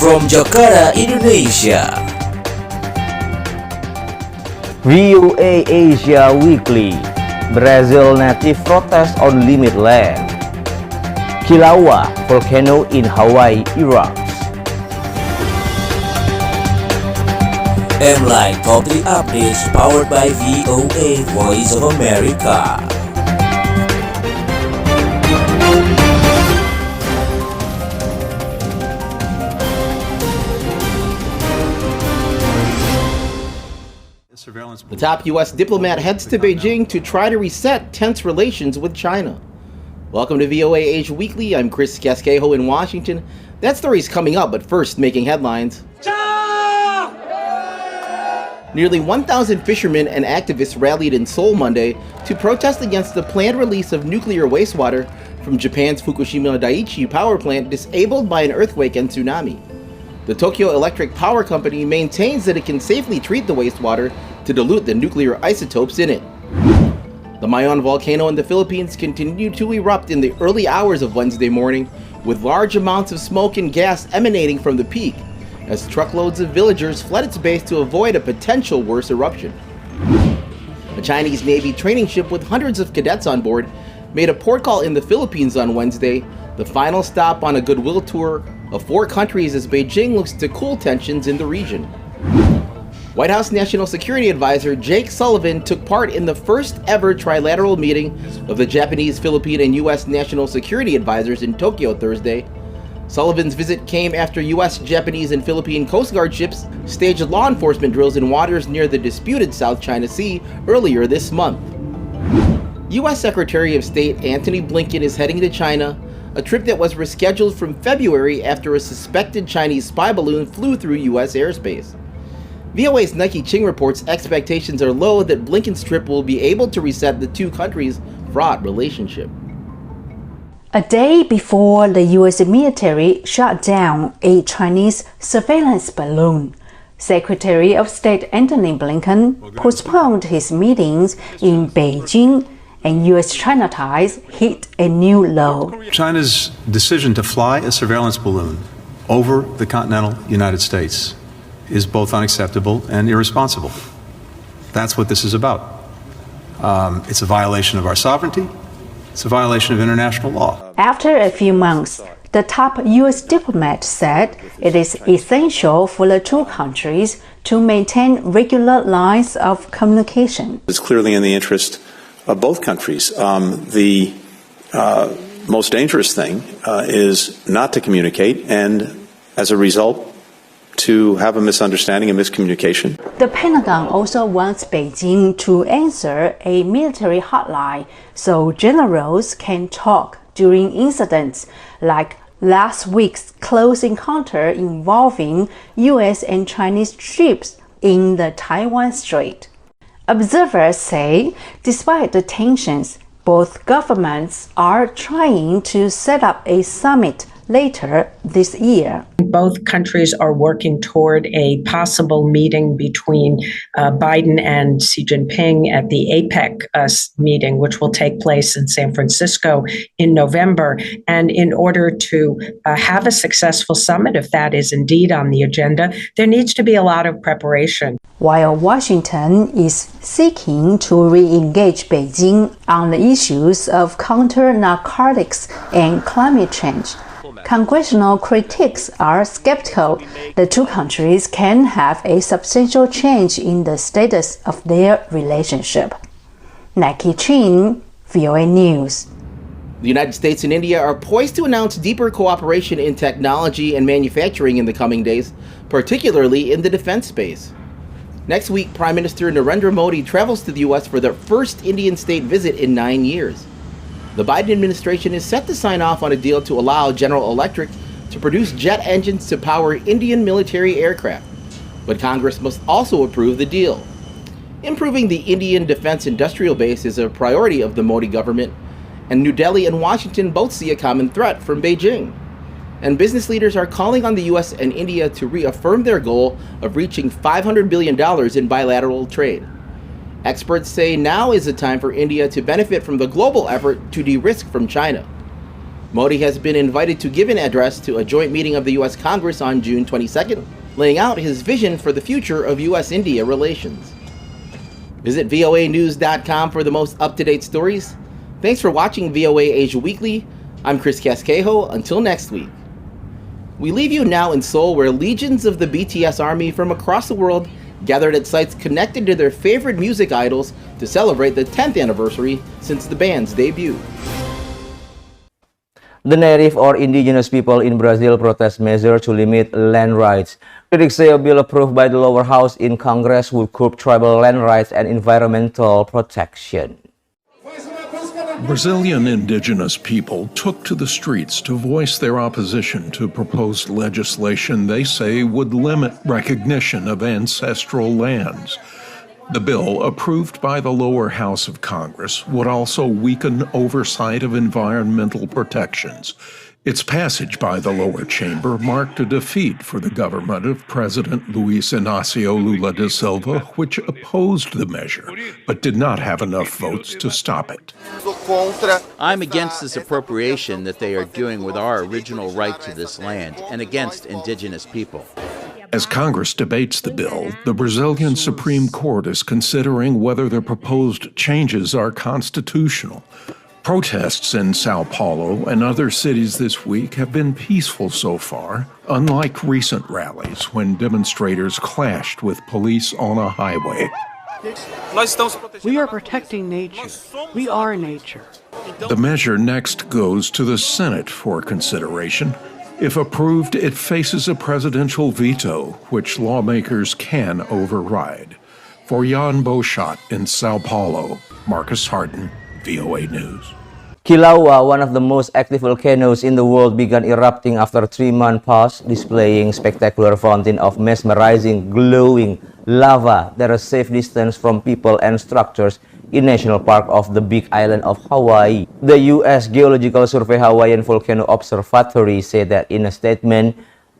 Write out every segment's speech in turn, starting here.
from Jakarta, Indonesia. VOA Asia Weekly. Brazil native protest on limit land. Kilauea volcano in Hawaii erupts. MLINE Public Updates powered by VOA Voice of America. The top U.S. diplomat heads to Beijing to try to reset tense relations with China. Welcome to VOA Asia Weekly. I'm Chris Casquejo in Washington. That story's coming up, but first, making headlines. Nearly 1,000 fishermen and activists rallied in Seoul Monday to protest against the planned release of nuclear wastewater from Japan's Fukushima Daiichi power plant disabled by an earthquake and tsunami. The Tokyo Electric Power Company maintains that it can safely treat the wastewater to dilute the nuclear isotopes in it. The Mayon volcano in the Philippines continued to erupt in the early hours of Wednesday morning, with large amounts of smoke and gas emanating from the peak, as truckloads of villagers fled its base to avoid a potential worse eruption. A Chinese Navy training ship with hundreds of cadets on board made a port call in the Philippines on Wednesday, the final stop on a goodwill tour of 4 countries as Beijing looks to cool tensions in the region. White House National Security Advisor Jake Sullivan took part in the first ever trilateral meeting of the Japanese, Philippine, and U.S. National Security Advisors in Tokyo Thursday. Sullivan's visit came after U.S., Japanese, and Philippine Coast Guard ships staged law enforcement drills in waters near the disputed South China Sea earlier this month. U.S. Secretary of State Antony Blinken is heading to China, a trip that was rescheduled from February after a suspected Chinese spy balloon flew through U.S. airspace. VOA's Nike Ching reports expectations are low that Blinken's trip will be able to reset the two countries' fraught relationship. A day before the U.S. military shot down a Chinese surveillance balloon, Secretary of State Antony Blinken postponed his meetings in Beijing, and U.S.-China ties hit a new low. China's decision to fly a surveillance balloon over the continental United States is both unacceptable and irresponsible. That's what this is about. It's a violation of our sovereignty. It's a violation of international law. After a few months, the top U.S. diplomat said it is essential for the two countries to maintain regular lines of communication. It's clearly in the interest of both countries. The most dangerous thing is not to communicate, and as a result, to have a misunderstanding and miscommunication. The Pentagon also wants Beijing to answer a military hotline so generals can talk during incidents like last week's close encounter involving U.S. and Chinese ships in the Taiwan Strait. Observers say, despite the tensions, both governments are trying to set up a summit later this year. Both countries are working toward a possible meeting between Biden and Xi Jinping at the APEC meeting, which will take place in San Francisco in November. And in order to have a successful summit, if that is indeed on the agenda, there needs to be a lot of preparation. While Washington is seeking to re-engage Beijing on the issues of counter-narcotics and climate change, congressional critics are skeptical the two countries can have a substantial change in the status of their relationship. Nike Chin, VOA News. The United States and India are poised to announce deeper cooperation in technology and manufacturing in the coming days, particularly in the defense space. Next week, Prime Minister Narendra Modi travels to the U.S. for their first Indian state visit in 9 years. The Biden administration is set to sign off on a deal to allow General Electric to produce jet engines to power Indian military aircraft, but Congress must also approve the deal. Improving the Indian defense industrial base is a priority of the Modi government, and New Delhi and Washington both see a common threat from Beijing. And business leaders are calling on the U.S. and India to reaffirm their goal of reaching $500 billion in bilateral trade. Experts say now is the time for India to benefit from the global effort to de-risk from China. Modi has been invited to give an address to a joint meeting of the U.S. Congress on June 22nd, laying out his vision for the future of U.S.-India relations. Visit voanews.com for the most up-to-date stories. Thanks for watching VOA Asia Weekly. I'm Chris Casquejo. Until next week. We leave you now in Seoul, where legions of the BTS army from across the world gathered at sites connected to their favorite music idols to celebrate the 10th anniversary since the band's debut. The native or indigenous people in Brazil protest measures to limit land rights. Critics say a bill approved by the lower house in Congress would curb tribal land rights and environmental protection. Brazilian indigenous people took to the streets to voice their opposition to proposed legislation they say would limit recognition of ancestral lands. The bill, approved by the lower house of Congress, would also weaken oversight of environmental protections. Its passage by the lower chamber marked a defeat for the government of President Luiz Inácio Lula da Silva, which opposed the measure, but did not have enough votes to stop it. I'm against this appropriation that they are doing with our original right to this land and against indigenous people. As Congress debates the bill, the Brazilian Supreme Court is considering whether the proposed changes are constitutional. Protests in Sao Paulo and other cities this week have been peaceful so far, unlike recent rallies when demonstrators clashed with police on a highway. We are protecting nature. We are nature. The measure next goes to the Senate for consideration. If approved, it faces a presidential veto, which lawmakers can override. For Jan Boschat in Sao Paulo, Marcus Harden, VOA News. Kilauea, one of the most active volcanoes in the world, began erupting after a 3-month pause, displaying spectacular fountain of mesmerizing, glowing lava that is a safe distance from people and structures in National Park of the Big Island of Hawaii. The U.S. Geological Survey Hawaiian Volcano Observatory said that in a statement,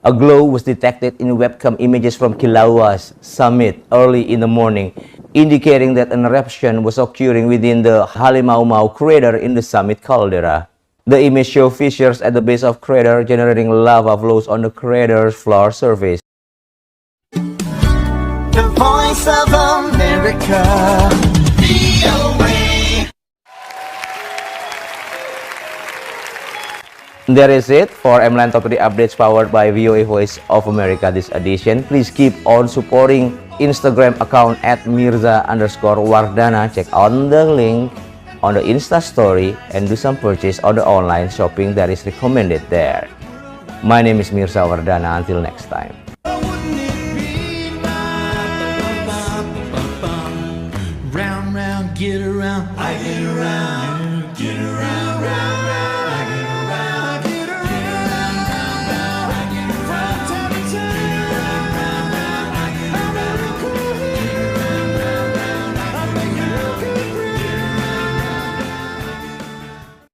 a glow was detected in webcam images from Kilauea's summit early in the morning, indicating that an eruption was occurring within the Halemaumau crater in the summit caldera. The image shows fissures at the base of crater generating lava flows on the crater's floor surface. The Voice of America, VOA. That is it for MLINE Top 3 Updates powered by VOA Voice of America this edition. Please keep on supporting Instagram account at mirza_wardana. Check on the link on the Insta story and do some purchase on the online shopping that is recommended there. My name is Mirza Wardana. Until next time. Round, round, get around, I get around.